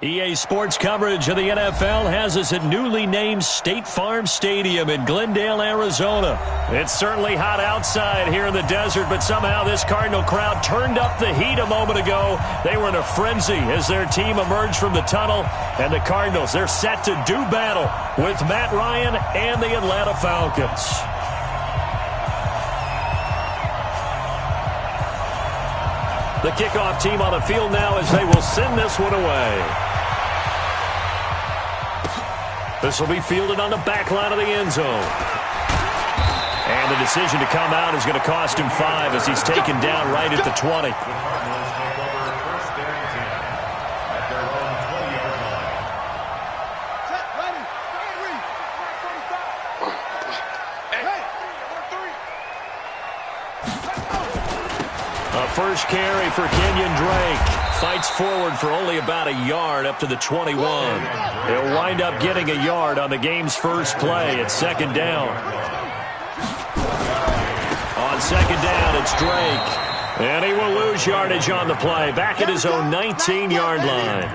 EA Sports coverage of the NFL has us at newly named State Farm Stadium in Glendale, Arizona. It's certainly hot outside here in the desert, but somehow this Cardinal crowd turned up the heat a moment ago. They were in a frenzy as their team emerged from the tunnel, and the Cardinals, they're set to do battle with Matt Ryan and the Atlanta Falcons. The kickoff team on the field now as they will send this one away. This will be fielded on the back line of the end zone. And the decision to come out is going to cost him 5 as he's taken down right at the 20. A first carry for Kenyon Drake. Fights forward for only about a yard up to the 21. He'll wind up getting a yard on the game's first play at second down. On second down, it's Drake. And he will lose yardage on the play, back at his own 19-yard line.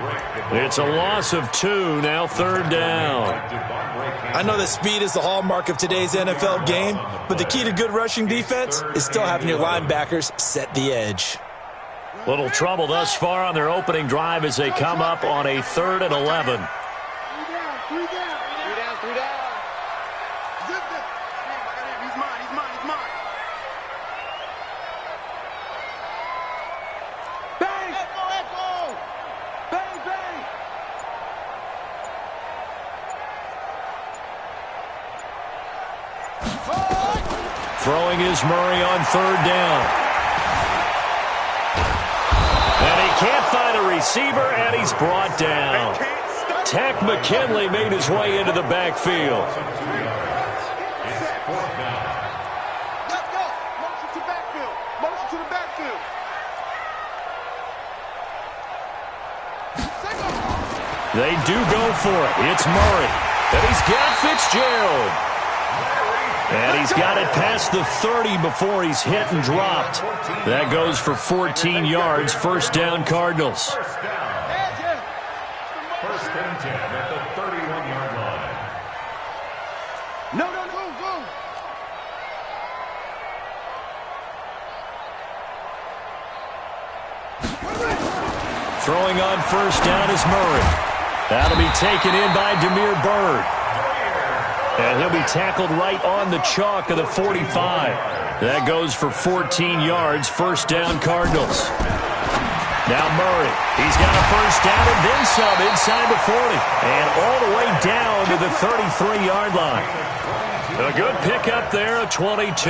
It's a loss of 2, now third down. I know that speed is the hallmark of today's NFL game, but the key to good rushing defense is still having your linebackers set the edge. Little trouble thus far on their opening drive as they come up on a 3rd and 11. Throwing is Murray on 3rd down. And he can't find a receiver, and he's brought down. Tack McKinley made his way into the backfield. They do go for it. It's Murray. And he's got Fitzgerald. And he's got it past the 30 before he's hit and dropped. That goes for 14 yards. First down, Cardinals. First and 10 at the 31-yard line. Go. Throwing on first down is Murray. That'll be taken in by Damiere Byrd. And he'll be tackled right on the chalk of the 45. That goes for 14 yards. First down, Cardinals. Now Murray. He's got a first down and then some inside the 40. And all the way down to the 33-yard line. A good pickup there, a 22.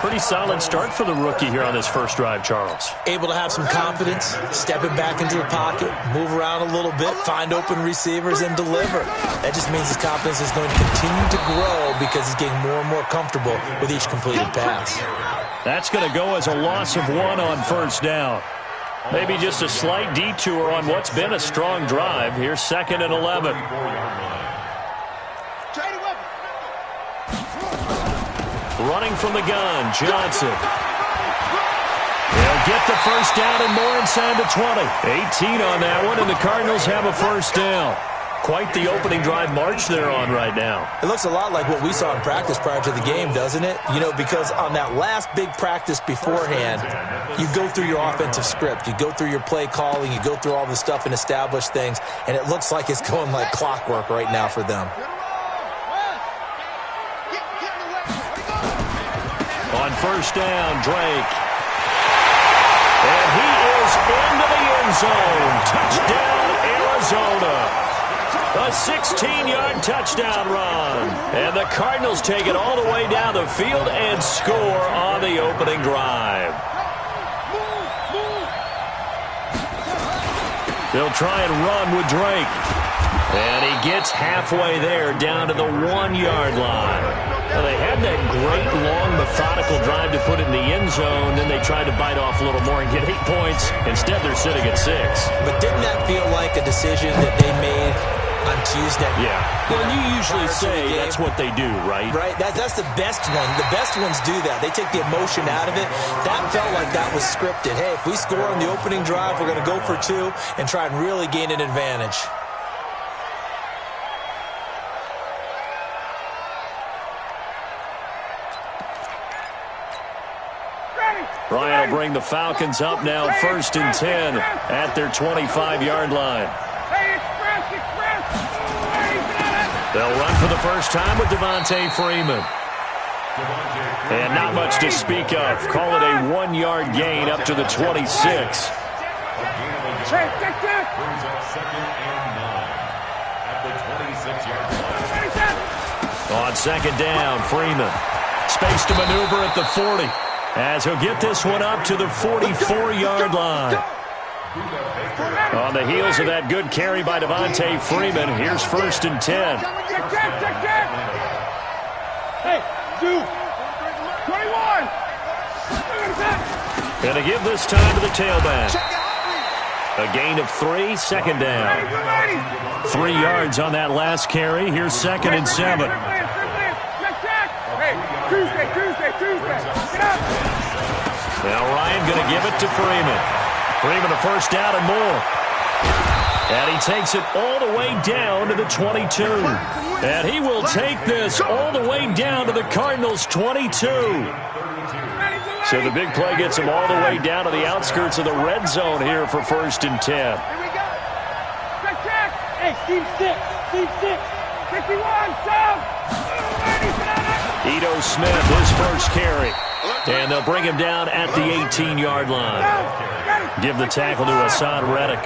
Pretty solid start for the rookie here on this first drive, Charles. Able to have some confidence, stepping back into the pocket, move around a little bit, find open receivers, and deliver. That just means his confidence is going to continue to grow because he's getting more and more comfortable with each completed pass. That's going to go as a loss of 1 on first down. Maybe just a slight detour on what's been a strong drive. Here's 2nd and 11. Running from the gun, Johnson. They'll get the first down and more inside the 20. 18 on that one, and the Cardinals have a first down. Quite the opening drive march they're on right now. It looks a lot like what we saw in practice prior to the game, doesn't it? You know, because on that last big practice beforehand, you go through your offensive script. You go through your play calling. You go through all the stuff and establish things, and it looks like it's going like clockwork right now for them. On first down, Drake. And he is into the end zone. Touchdown, Arizona. A 16-yard touchdown run. And the Cardinals take it all the way down the field and score on the opening drive. They'll try and run with Drake. And he gets halfway there down to the 1-yard line. Well, they had that great, long, methodical drive to put it in the end zone. Then they tried to bite off a little more and get 8 points. Instead, they're sitting at 6. But didn't that feel like a decision that they made on Tuesday. Yeah. Well, you usually say that's what they do, right? Right. That's the best one. The best ones do that. They take the emotion out of it. That felt like that was scripted. Hey, if we score on the opening drive, we're going to go for 2 and try and really gain an advantage. Ryan will bring the Falcons up now 1st and 10 at their 25-yard line. They'll run for the first time with Devontae Freeman. And not much to speak of. Call it a 1-yard gain up to the 26. On 2nd down, Freeman. Space to maneuver at the 40. As he'll get this one up to the 44-yard line. On the heels of that good carry by Devontae Freeman, here's 1st and 10. Hey, 2, 21. And to give this time to the tailback. A gain of 3, 2nd down. 3 yards on that last carry. Here's 2nd and 7. Tuesday. Get up. Now Ryan going to give it to Freeman. Freeman a first down and more. And he takes it all the way down to the 22. And he will take this all the way down to the Cardinals' 22. So the big play gets him all the way down to the outskirts of the red zone here for 1st and 10. Here we go. Check. Hey, team 6. 51, sub. Ito Smith, his first carry. And they'll bring him down at the 18-yard line. Give the tackle to Hassan Reddick.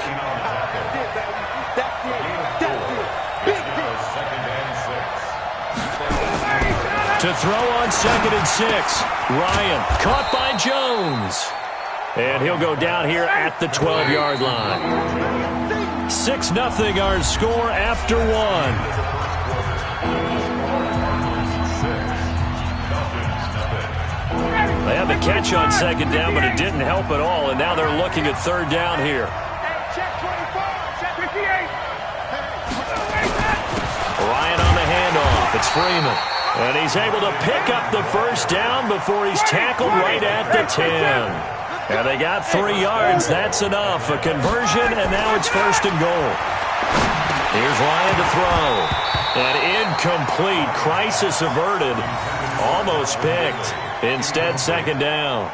To throw on 2nd and 6. Ryan caught by Jones. And he'll go down here at the 12-yard line. 6-0 our score after 1. They had the catch on 2nd down, but it didn't help at all, and now they're looking at 3rd down here. Ryan on the handoff. It's Freeman. And he's able to pick up the first down before he's tackled right at the 10. And they got 3 yards. That's enough. A conversion, and now it's 1st and goal. Here's Ryan to throw. And incomplete. Crisis averted. Almost picked. Instead, 2nd down.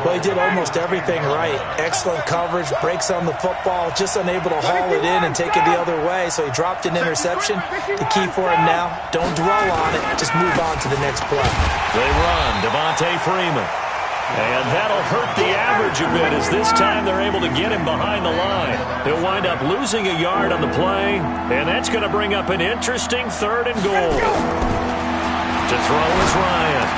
Well, he did almost everything right. Excellent coverage, breaks on the football, just unable to haul it in and take it the other way, so he dropped an interception. The key for him now, don't dwell on it, just move on to the next play. They run, Devontae Freeman. And that'll hurt the average a bit as this time they're able to get him behind the line. He'll wind up losing a yard on the play, and that's going to bring up an interesting 3rd and goal. To throw is Ryan.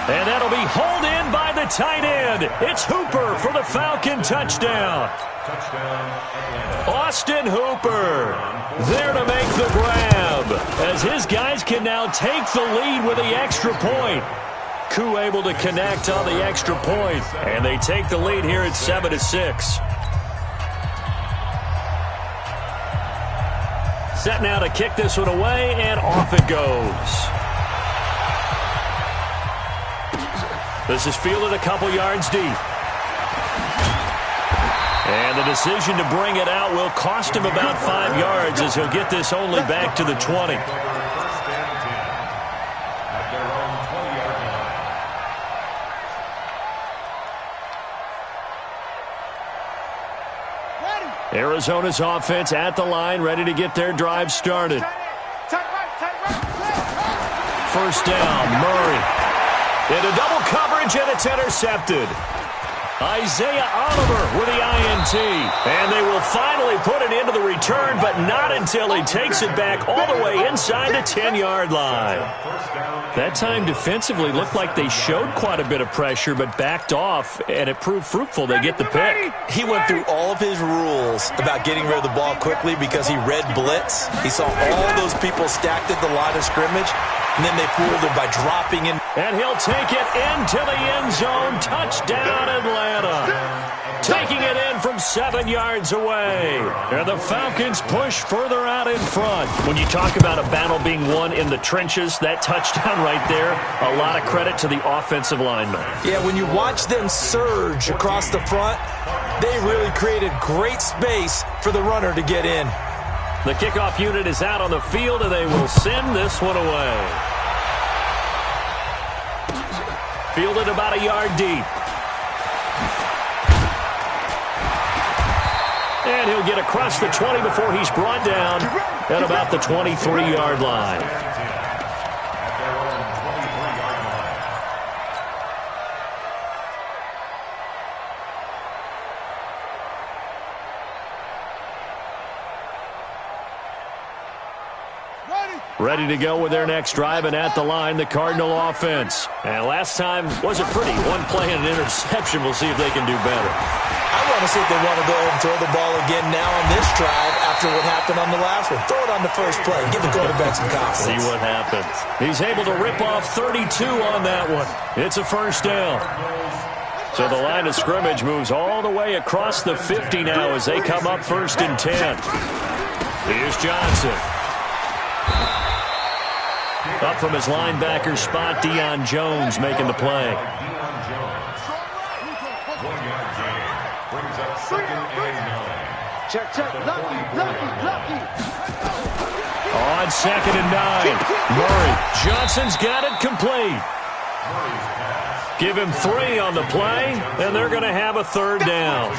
And that'll be hauled in by the tight end. It's Hooper for the Falcon touchdown. Austin Hooper there to make the grab as his guys can now take the lead with the extra point. Koo able to connect on the extra point, and they take the lead here at 7-6. Set now to kick this one away, and off it goes. This is fielded a couple yards deep. And the decision to bring it out will cost him about 5 yards as he'll get this only back to the 20. Arizona's offense at the line, ready to get their drive started. First down, Murray. Into double coverage, and it's intercepted. Isaiah Oliver with the INT. And they will finally put it into the return, but not until he takes it back all the way inside the 10-yard line. That time defensively looked like they showed quite a bit of pressure, but backed off, and it proved fruitful. They get the pick. He went through all of his rules about getting rid of the ball quickly because he read blitz. He saw all those people stacked at the line of scrimmage, and then they fooled him by dropping in. And he'll take it into the end zone. Touchdown, Atlanta. Taking it in from 7 yards away. And the Falcons push further out in front. When you talk about a battle being won in the trenches, that touchdown right there, a lot of credit to the offensive linemen. Yeah, when you watch them surge across the front, they really created great space for the runner to get in. The kickoff unit is out on the field, and they will send this one away. Fielded about a yard deep. And he'll get across the 20 before he's brought down at about the 23-yard line. Ready to go with their next drive, and at the line, the Cardinal offense. And last time wasn't pretty. One play and an interception. We'll see if they can do better. I want to see if they want to go ahead and throw the ball again now on this drive after what happened on the last one. Throw it on the first play. Give the quarterback some confidence. See what happens. He's able to rip off 32 on that one. It's a first down. So the line of scrimmage moves all the way across the 50 now as they come up 1st and 10. Here's Johnson. Up from his linebacker spot, Deion Jones making the play. Check, lucky. On 2nd and 9. Murray. Johnson's got it complete. Give him 3 on the play, and they're going to have a 3rd down.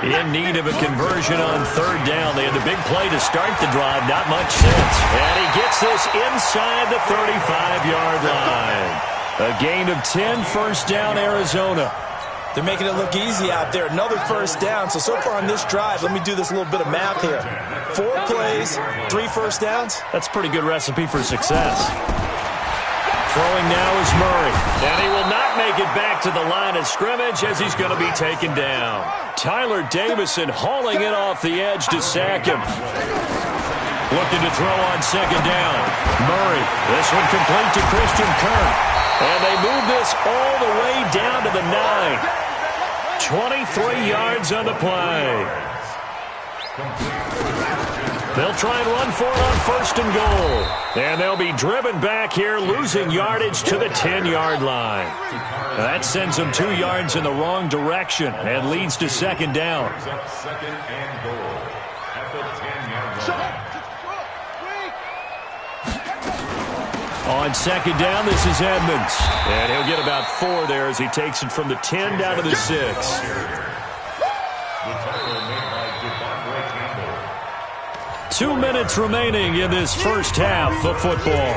In need of a conversion on 3rd down. They had the big play to start the drive. Not much sense. And he gets this inside the 35-yard line. A gain of 10, first down, Arizona. They're making it look easy out there. Another first down. So far on this drive, let me do this little bit of math here. 4 plays, 3 first downs. That's a pretty good recipe for success. Throwing now is Murray. And he will not make it back to the line of scrimmage as he's going to be taken down. Tyler Davison hauling it off the edge to sack him. Looking to throw on 2nd down. Murray. This one complete to Christian Kirk. And they move this all the way down to the 9. 23 yards on the play. They'll try and run for it on 1st and goal. And they'll be driven back here, losing yardage to the 10-yard line. That sends them 2 yards in the wrong direction and leads to 2nd down. 2nd and goal at the 10-yard line. On 2nd down, this is Edmonds. And he'll get about 4 there as he takes it from the 10 down to the 6. 2 minutes remaining in this first half of football.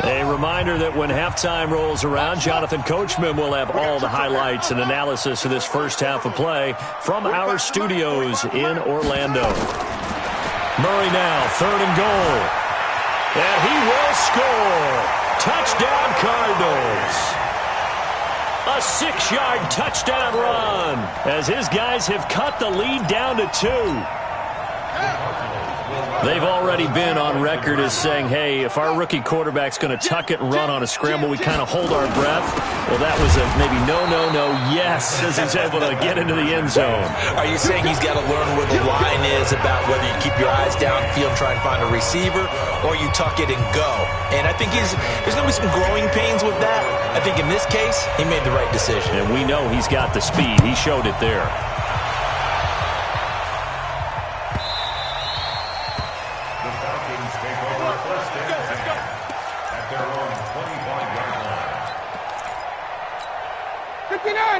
A reminder that when halftime rolls around, Jonathan Coachman will have all the highlights and analysis of this first half of play from our studios in Orlando. Murray now, 3rd and goal. And he will score. Touchdown, Cardinals. A 6-yard touchdown run as his guys have cut the lead down to 2. They've already been on record as saying, hey, if our rookie quarterback's going to tuck it and run on a scramble, we kind of hold our breath. Well, that was a maybe no, yes, as he's able to get into the end zone. Are you saying he's got to learn where the line is about whether you keep your eyes downfield and try and find a receiver, or you tuck it and go? And I think there's going to be some growing pains with that. I think in this case, he made the right decision. And we know he's got the speed. He showed it there.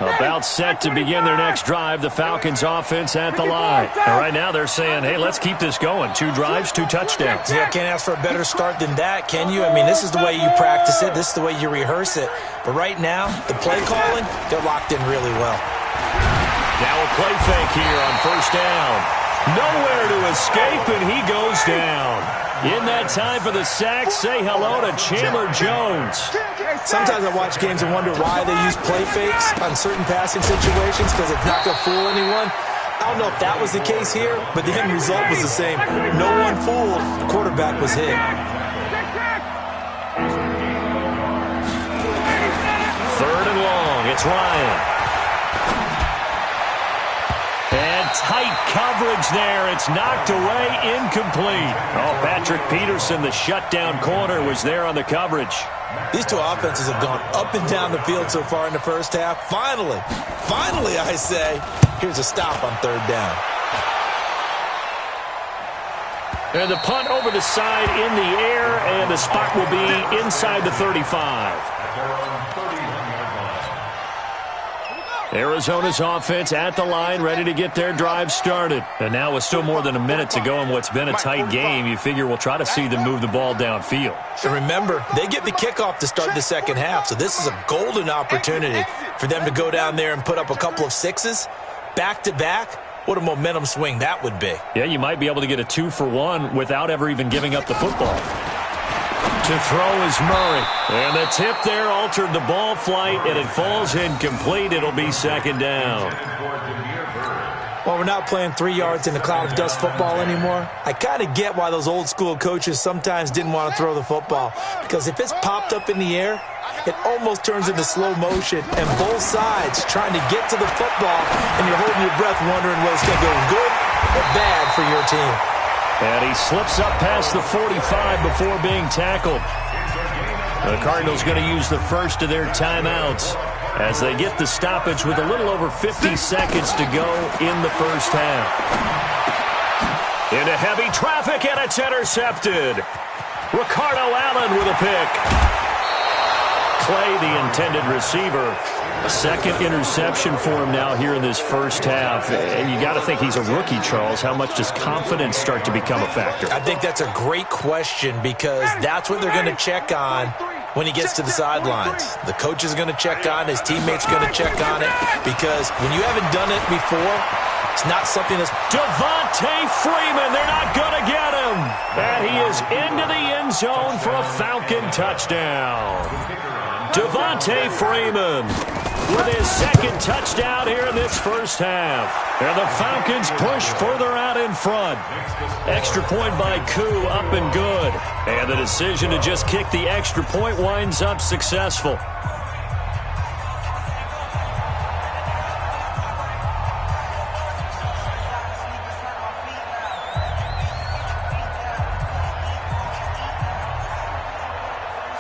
About set to begin their next drive. The Falcons offense at the line. And right now they're saying, hey, let's keep this going. 2 drives, 2 touchdowns. Yeah, can't ask for a better start than that, can you? I mean, this is the way you practice it. This is the way you rehearse it. But right now, the play calling, they're locked in really well. Now a play fake here on 1st down. Nowhere to escape, and he goes down. In that time for the sack, say hello to Chandler Jones. Sometimes I watch games and wonder why they use play fakes on certain passing situations because it's not going to fool anyone. I don't know if that was the case here, but the end result was the same. No one fooled. The quarterback was hit. Third and long. It's Ryan. And tight coverage there. It's knocked away, incomplete. Oh, Patrick Peterson, the shutdown corner, was there on the coverage. These two offenses have gone up and down the field so far in the first half. Finally, I say, here's a stop on third down. And the punt over the side in the air, and the spot will be inside the 35. Arizona's offense at the line, ready to get their drive started. And now with still more than a minute to go in what's been a tight game, you figure we'll try to see them move the ball downfield. And remember, they get the kickoff to start the second half, so this is a golden opportunity for them to go down there and put up a couple of sixes back-to-back. What a momentum swing that would be. Yeah, you might be able to get a 2-for-1 without ever even giving up the football. To throw is Murray. And the tip there altered the ball flight, and it falls incomplete. It'll be second down. While we're not playing 3 yards in a cloud of dust football anymore, I kind of get why those old school coaches sometimes didn't want to throw the football. Because if it's popped up in the air, it almost turns into slow motion, and both sides trying to get to the football, and you're holding your breath wondering whether it's going to go good or bad for your team. And he slips up past the 45 before being tackled. The Cardinals going to use the first of their timeouts as they get the stoppage with a little over 50 seconds to go in the first half. Into heavy traffic, and it's intercepted. Ricardo Allen with a pick. Clay, the intended receiver. A second interception for him now here in this first half. And you got to think he's a rookie, Charles. How much does confidence start to become a factor? I think that's a great question because that's what they're going to check on when he gets to the sidelines. The coach is going to check on it. His teammates are going to check on it because when you haven't done it before, it's not something that's... Devontae Freeman, they're not going to get him. And he is into the end zone for a Falcon touchdown. Devontae Freeman with his second touchdown here in this first half. And the Falcons push further out in front. Extra point by Koo, up and good. And the decision to just kick the extra point winds up successful.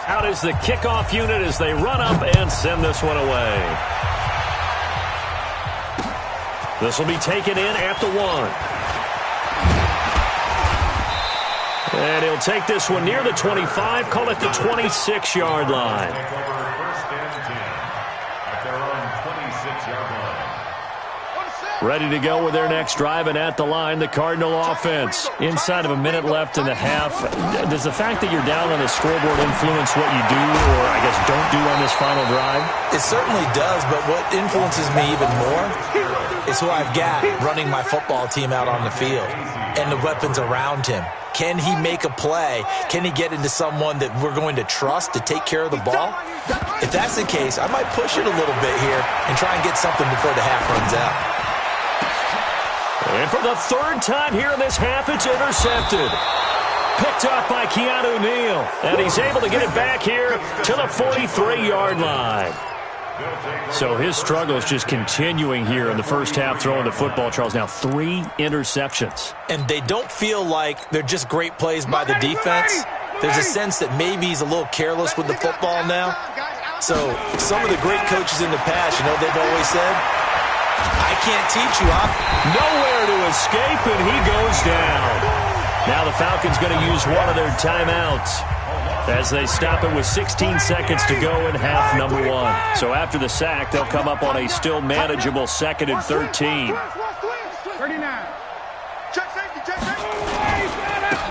Out is the kickoff unit as they run up and send this one away. This will be taken in at the 1. And he'll take this one near the 25, call it the 26-yard line. Ready to go with their next drive, and at the line, the Cardinal offense. Inside of a minute left in the half, does the fact that you're down on the scoreboard influence what you do, or I guess don't do on this final drive? It certainly does, but what influences me even more is who I've got running my football team out on the field and the weapons around him. Can he make a play? Can he get into someone that we're going to trust to take care of the ball? If that's the case, I might push it a little bit here and try and get something before the half runs out. And for the third time here in this half, it's intercepted. Picked up by Keanu Neal. And he's able to get it back here to the 43-yard line. So his struggle is just continuing here in the first half throwing the football, Charles. Now 3 interceptions. And they don't feel like they're just great plays by the defense. There's a sense that maybe he's a little careless with the football now. So some of the great coaches in the past, you know, they've always said, I can't teach you. Nowhere to escape, and he goes down. Now the Falcons going to use one of their timeouts as they stop it with 16 seconds to go in half number 1. So after the sack, they'll come up on a still manageable 2nd and 13. 39.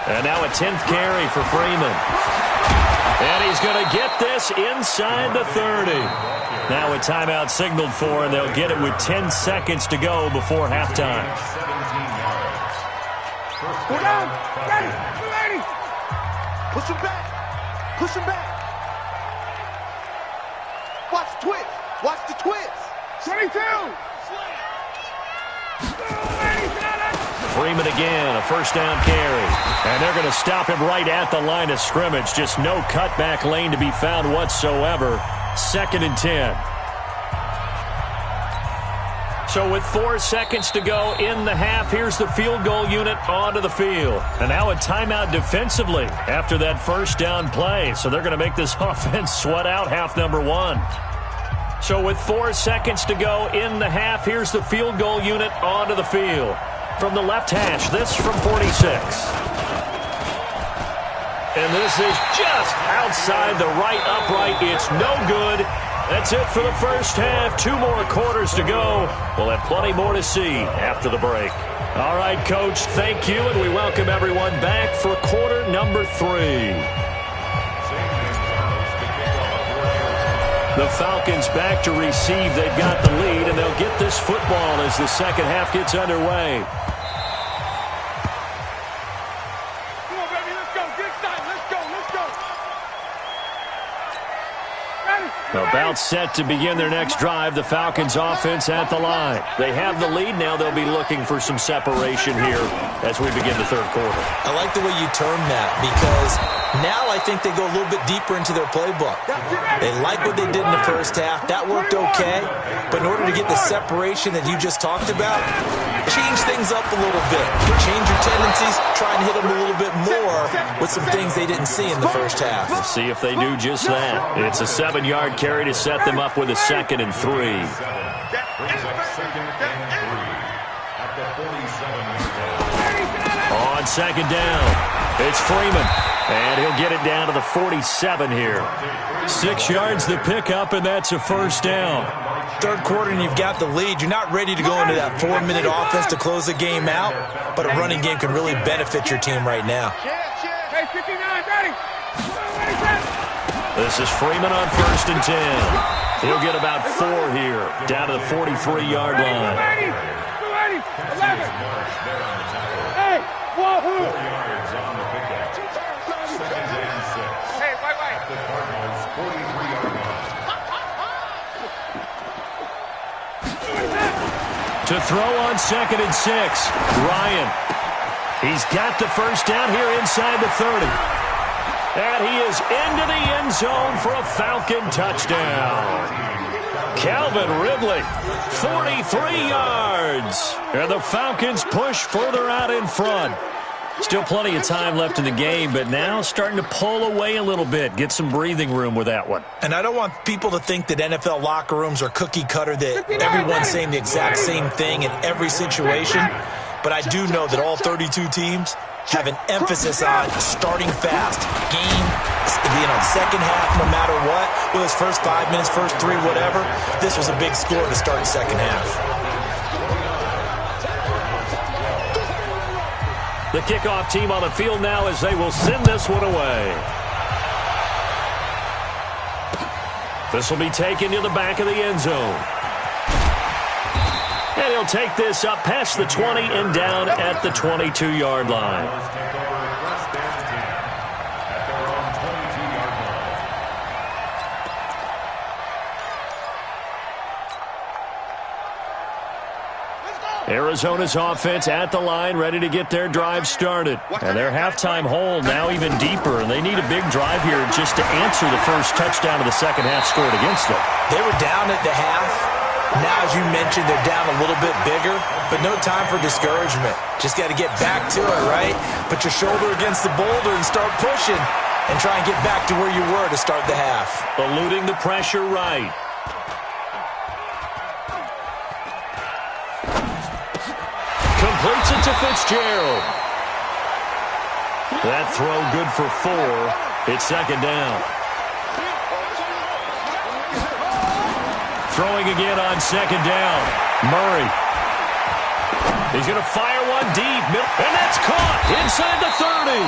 And now a 10th carry for Freeman. And he's going to get this inside the 30. Now a timeout signaled for, and they'll get it with 10 seconds to go before halftime. Go down. Get it. Ready. Push him back. Push him back. Watch the twist. Watch the twist. 22. Freeman again, a first down carry. And they're going to stop him right at the line of scrimmage. Just no cutback lane to be found whatsoever. 2nd and 10. So with 4 seconds to go in the half, here's the field goal unit onto the field. And now a timeout defensively after that first down play. So they're going to make this offense sweat out half number 1. So with 4 seconds to go in the half, here's the field goal unit onto the field. From the left hash, this from 46. And this is just outside the right upright. It's no good. That's it for the first half. 2 more quarters to go. We'll have plenty more to see after the break. All right, Coach, thank you, and we welcome everyone back for quarter number 3. The Falcons back to receive. They've got the lead, and they'll get this football as the second half gets underway. About set to begin their next drive, the Falcons offense at the line. They have the lead. Now they'll be looking for some separation here as we begin the third quarter. I like the way you termed that because now I think they go a little bit deeper into their playbook. They like what they did in the first half. That worked okay. But in order to get the separation that you just talked about, change things up a little bit. Change your tendencies. Try and hit them a little bit more with some things they didn't see in the first half. Let's see if they do just that. It's a 7-yard carry to set them up with a 2nd and 3. On 2nd down, it's Freeman. And he'll get it down to the 47 here. 6 yards the pickup, and that's a first down. Third quarter, and you've got the lead. You're not ready to go into that 4-minute offense to close the game out, but a running game can really benefit your team right now. Hey, 59, ready. This is Freeman on 1st and 10. He'll get about 4 here, down to the 43-yard line. 11. Hey, wahoo. Hey, wait. To throw on 2nd and 6, Ryan. He's got the first down here inside the 30. And he is into the end zone for a Falcon touchdown. Calvin Ridley, 43 yards. And the Falcons push further out in front. Still plenty of time left in the game, but now starting to pull away a little bit. Get some breathing room with that one. And I don't want people to think that NFL locker rooms are cookie cutter, that everyone's saying the exact same thing in every situation. But I do know that all 32 teams have an emphasis on starting fast. Game, second half, no matter what. Whether it's first 5 minutes, first 3, whatever. This was a big score to start the second half. The kickoff team on the field now as they will send this one away. This will be taken to the back of the end zone. And he'll take this up past the 20 and down at the 22-yard line. Arizona's offense at the line, ready to get their drive started. And their halftime hole now even deeper, and they need a big drive here just to answer the first touchdown of the second half scored against them. They were down at the half. Now, as you mentioned, they're down a little bit bigger, but no time for discouragement. Just got to get back to it, right? Put your shoulder against the boulder and start pushing, and try and get back to where you were to start the half. Eluding the pressure right. Completes it to Fitzgerald. That throw good for 4. It's second down. Throwing again on second down. Murray. He's going to fire one deep. And that's caught inside the 30.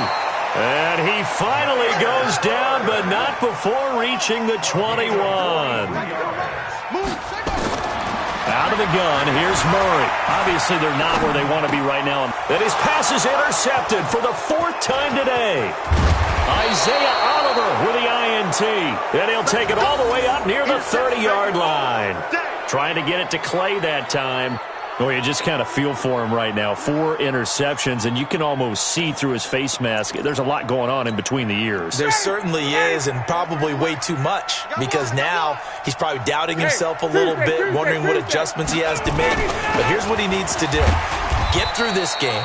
And he finally goes down, but not before reaching the 21. Out of the gun, here's Murray. Obviously, they're not where they want to be right now. And his pass is intercepted for the 4th time today. Isaiah Oliver with the INT. And he'll take it all the way up near the 30-yard line. Trying to get it to Clay that time. Well, you just kind of feel for him right now. 4 interceptions, and you can almost see through his face mask. There's a lot going on in between the ears. There certainly is, and probably way too much, because now he's probably doubting himself a little bit, wondering what adjustments he has to make. But here's what he needs to do. Get through this game,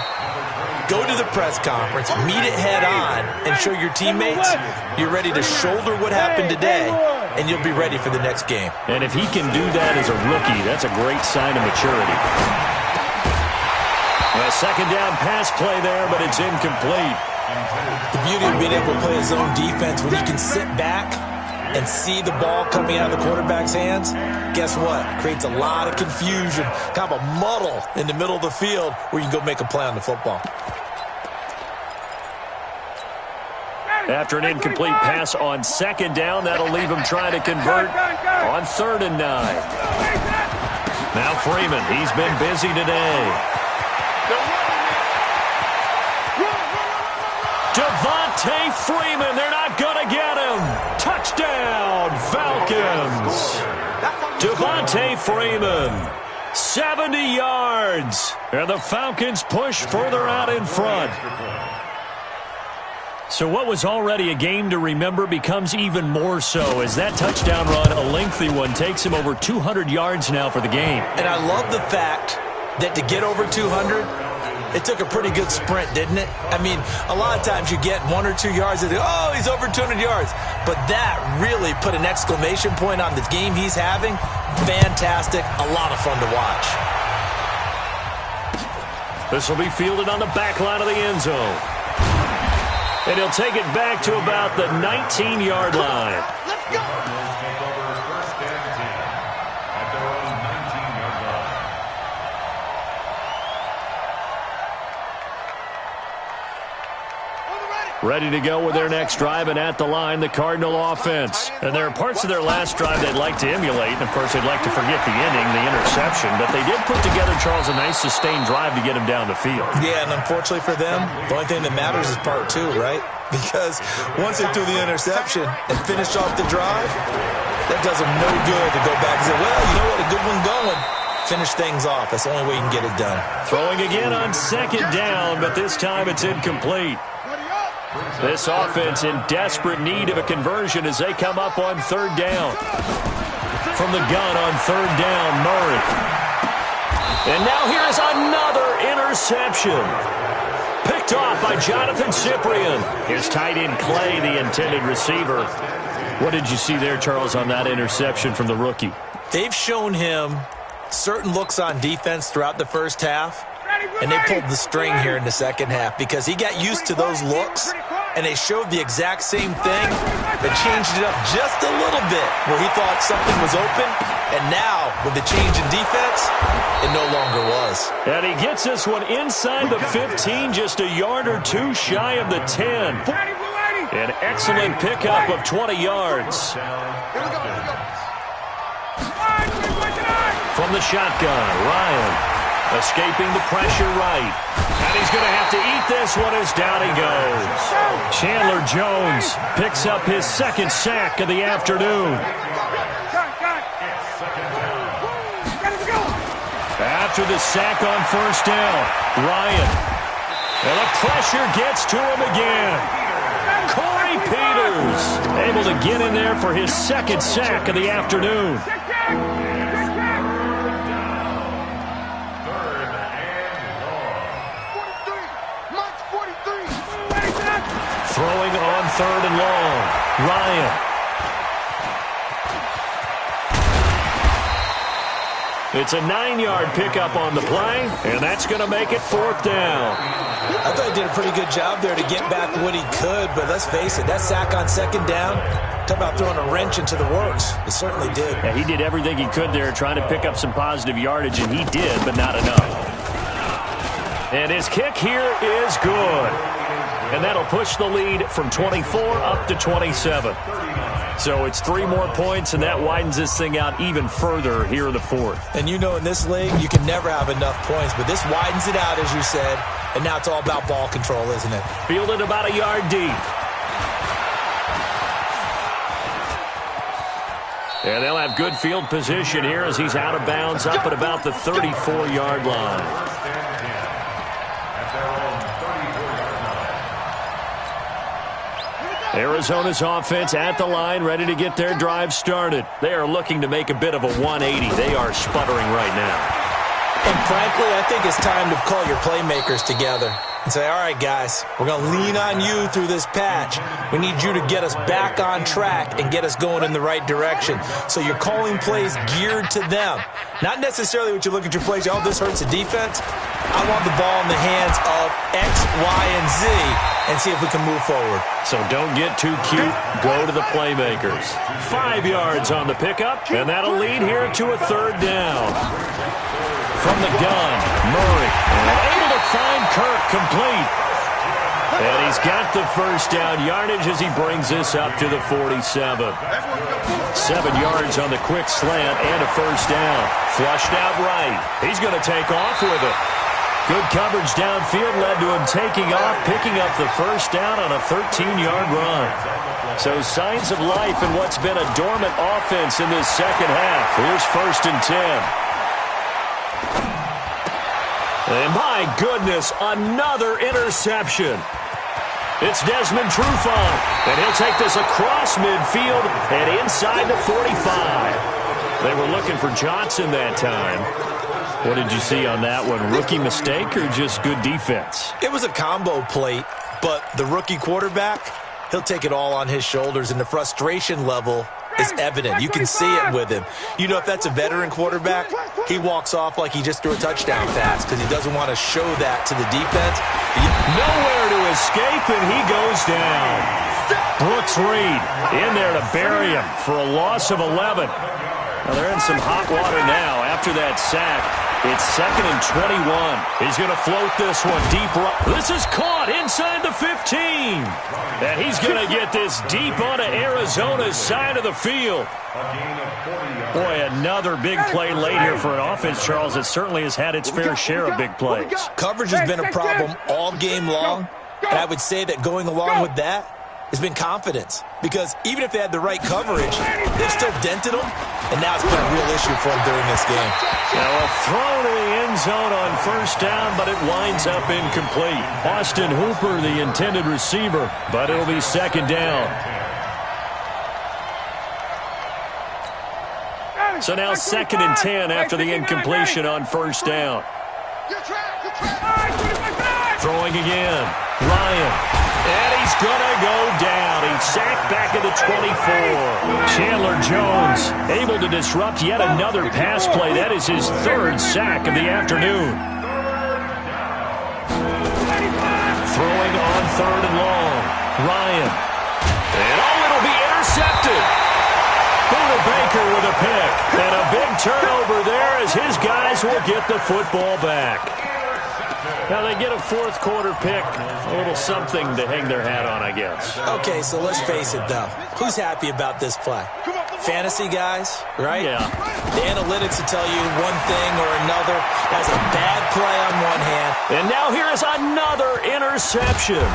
go to the press conference, meet it head on, and show your teammates you're ready to shoulder what happened today, and you'll be ready for the next game. And if he can do that as a rookie, that's a great sign of maturity. A second down pass play there, but it's incomplete. The beauty of being able to play his own defense when you can sit back and see the ball coming out of the quarterback's hands, guess what? Creates a lot of confusion, kind of a muddle in the middle of the field where you can go make a play on the football. After an incomplete pass on second down, that'll leave him trying to convert on 3rd and 9. Now Freeman, he's been busy today. Devontae Freeman, they're not going to get him. Touchdown, Falcons. Devontae Freeman, 70 yards. And the Falcons push further out in front. So what was already a game to remember becomes even more so as that touchdown run, a lengthy one, takes him over 200 yards now for the game. And I love the fact that to get over 200, it took a pretty good sprint, didn't it? I mean, a lot of times you get 1 or 2 yards and oh, he's over 200 yards. But that really put an exclamation point on the game he's having. Fantastic. A lot of fun to watch. This will be fielded on the back line of the end zone. And he'll take it back to about the 19-yard line. Let's go. Take over 1st and 10 at their own 19-yard line. Ready to go with their next drive, and at the line, the Cardinal offense. And there are parts of their last drive they'd like to emulate, and of course they'd like to forget the ending, the interception, but they did put together, Charles, a nice sustained drive to get him down the field. Yeah, and unfortunately for them, the only thing that matters is part 2, right? Because once they threw the interception and finished off the drive, that does them no good to go back and say, well, you know what, a good one going. Finish things off. That's the only way you can get it done. Throwing again on second down, but this time it's incomplete. This offense in desperate need of a conversion as they come up on 3rd down. From the gun on 3rd down, Murray. And now here's another interception. Picked off by Jonathan Cyprien. His tight end Clay, the intended receiver. What did you see there, Charles, on that interception from the rookie? They've shown him certain looks on defense throughout the first half, and they pulled the string here in the second half because he got used to those looks, and they showed the exact same thing. They changed it up just a little bit where he thought something was open, and now with the change in defense, it no longer was. And he gets this one inside the 15, just a yard or 2 shy of the 10. An excellent pickup of 20 yards. From the shotgun, Ryan escaping the pressure right. And he's going to have to eat this one as down he goes. Chandler Jones picks up his 2nd sack of the afternoon. After the sack on 1st down, Ryan. And the pressure gets to him again. Corey Peters able to get in there for his 2nd sack of the afternoon. Throwing on 3rd and long. Ryan. It's a 9-yard pickup on the play, and that's going to make it 4th down. I thought he did a pretty good job there to get back what he could, but let's face it, that sack on 2nd down, talk about throwing a wrench into the works. It certainly did. Yeah, he did everything he could there trying to pick up some positive yardage, and he did, but not enough. And his kick here is good. And that'll push the lead from 24 up to 27. So it's 3 more points, and that widens this thing out even further here in the 4th. And you know in this league, you can never have enough points, but this widens it out, as you said, and now it's all about ball control, isn't it? Fielded about a yard deep. And they'll have good field position here as he's out of bounds up at about the 34-yard line. Arizona's offense at the line, ready to get their drive started. They are looking to make a bit of a 180. They are sputtering right now. And frankly, I think it's time to call your playmakers together and say, all right, guys, we're going to lean on you through this patch. We need you to get us back on track and get us going in the right direction. So you're calling plays geared to them. Not necessarily what you look at your plays, oh, this hurts the defense. I want the ball in the hands of X, Y, and Z and see if we can move forward. So don't get too cute. Go to the playmakers. 5 yards on the pickup, and that'll lead here to a third down. From the gun, Murray, and able to find Kirk complete. And he's got the first down yardage as he brings this up to the 47. 7 yards on the quick slant and a first down. Flushed out right. He's going to take off with it. Good coverage downfield led to him taking off, picking up the first down on a 13-yard run. So signs of life in what's been a dormant offense in this second half. Here's 1st and 10. And my goodness, another interception. It's Desmond Trufant, and he'll take this across midfield and inside the 45. They were looking for Johnson that time. What did you see on that one? Rookie mistake or just good defense? It was a combo plate, but the rookie quarterback, he'll take it all on his shoulders, and the frustration level is evident. You can see it with him. You know, if that's a veteran quarterback, he walks off like he just threw a touchdown pass because he doesn't want to show that to the defense. Nowhere to escape, and he goes down. Brooks Reed in there to bury him for a loss of 11. Now they're in some hot water now after that sack. It's 2nd and 21. He's going to float this one deep right. This is caught inside the 15. And he's going to get this deep onto Arizona's side of the field. Boy, another big play late here for an offense, Charles, that certainly has had its fair share of big plays. Coverage has been a problem all game long, and I would say that going along with that has been confidence. Because even if they had the right coverage, they've still dented them, and now it's been a real issue for them during this game. Now a throw to the end zone on 1st down, but it winds up incomplete. Austin Hooper, the intended receiver, but it'll be 2nd down. So now 2nd and 10 after the incompletion on 1st down. Throwing again. Ryan. And he's going to go down. He's sacked back at the 24. Chandler Jones able to disrupt yet another pass play. That is his 3rd sack of the afternoon. Throwing on 3rd and long. Ryan. And it'll be intercepted. Buda Baker with a pick. And a big turnover there as his guys will get the football back. Now they get a 4th quarter pick, a little something to hang their hat on, I guess. Okay, so let's face it, though. Who's happy about this play? Fantasy guys, right? Yeah. The analytics will tell you one thing or another. That's a bad play on one hand. And now here is another interception.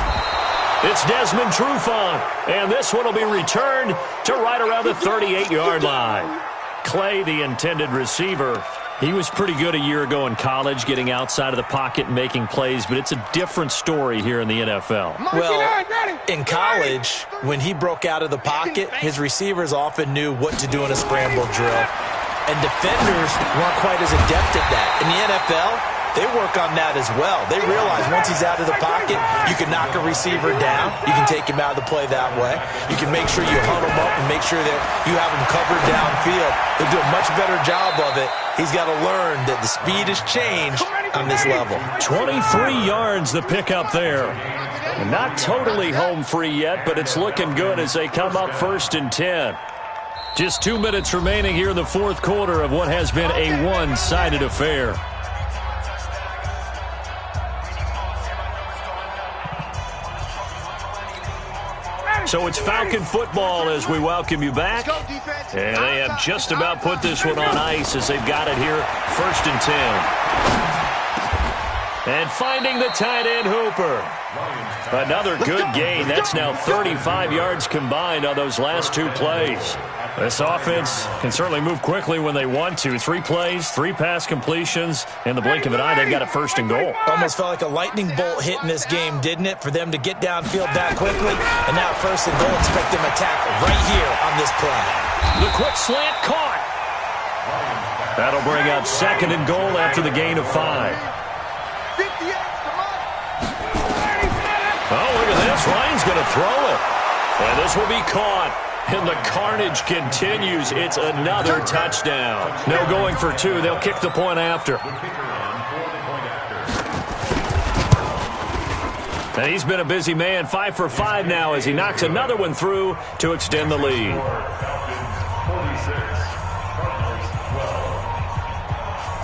It's Desmond Trufant, and this one will be returned to right around the 38-yard line. Clay, the intended receiver, he was pretty good a year ago in college, getting outside of the pocket and making plays, but it's a different story here in the NFL. Well, in college, when he broke out of the pocket, his receivers often knew what to do in a scramble drill, and defenders weren't quite as adept at that. In the NFL, they work on that as well. They realize once he's out of the pocket, you can knock a receiver down. You can take him out of the play that way. You can make sure you huddle him up and make sure that you have him covered downfield. They'll do a much better job of it. He's got to learn that the speed has changed on this level. 23 yards the pickup there. And not totally home free yet, but it's looking good as they come up 1st and 10. Just 2 minutes remaining here in the 4th quarter of what has been a one-sided affair. So it's Falcon football as we welcome you back. And they have just about put this one on ice as they've got it here, 1st and 10. And finding the tight end, Hooper. Another good gain. That's now 35 yards combined on those last 2 plays. This offense can certainly move quickly when they want to. 3 plays, 3 pass completions. In the blink of an eye, they've got a first and goal. Almost felt like a lightning bolt hit in this game, didn't it? For them to get downfield that quickly. And now first and goal, expect them to tackle right here on this play. The quick slant caught. That'll bring out second and goal after the gain of 5. Oh, look at this. Ryan's going to throw it. And this will be caught. And the carnage continues. It's another touchdown. No going for 2. They'll kick the point after. And he's been a busy man. 5 for 5 now as he knocks another one through to extend the lead.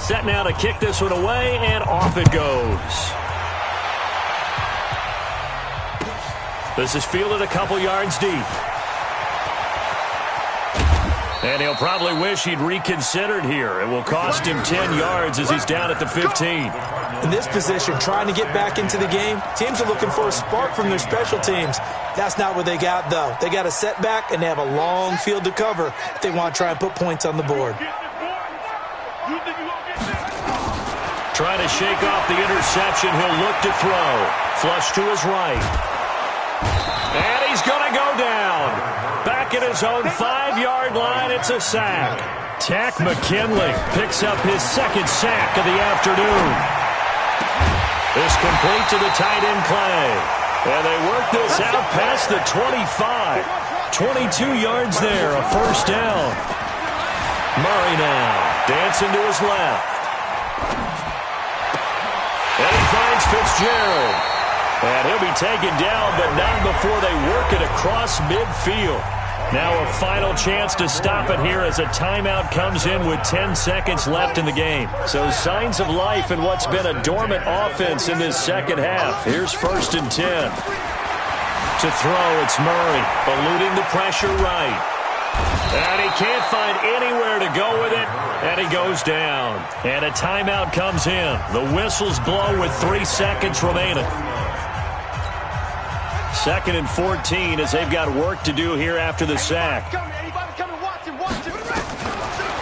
Set now to kick this one away, and off it goes. This is fielded a couple yards deep. And he'll probably wish he'd reconsidered here. It will cost him 10 yards as he's down at the 15. In this position, trying to get back into the game, teams are looking for a spark from their special teams. That's not what they got, though. They got a setback, and they have a long field to cover if they want to try and put points on the board. Trying to shake off the interception. He'll look to throw. Flush to his right. And he's going to go down. Back at his own 5-yard line, it's a sack. Tack McKinley picks up his second sack of the afternoon. This complete to the tight end Clay. And they work this out past the 25. 22 yards there, a first down. Murray now dancing to his left. And he finds Fitzgerald. And he'll be taken down, but not before they work it across midfield. Now a final chance to stop it here as a timeout comes in with 10 seconds left in the game. So signs of life in what's been a dormant offense in this second half. Here's first and 10. To throw, it's Murray, eluding the pressure right. And he can't find anywhere to go with it, and he goes down. And a timeout comes in. The whistles blow with 3 seconds remaining. 2nd and 14 as they've got work to do here after the sack.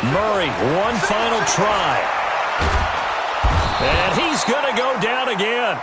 Murray, one final try. And he's going to go down again.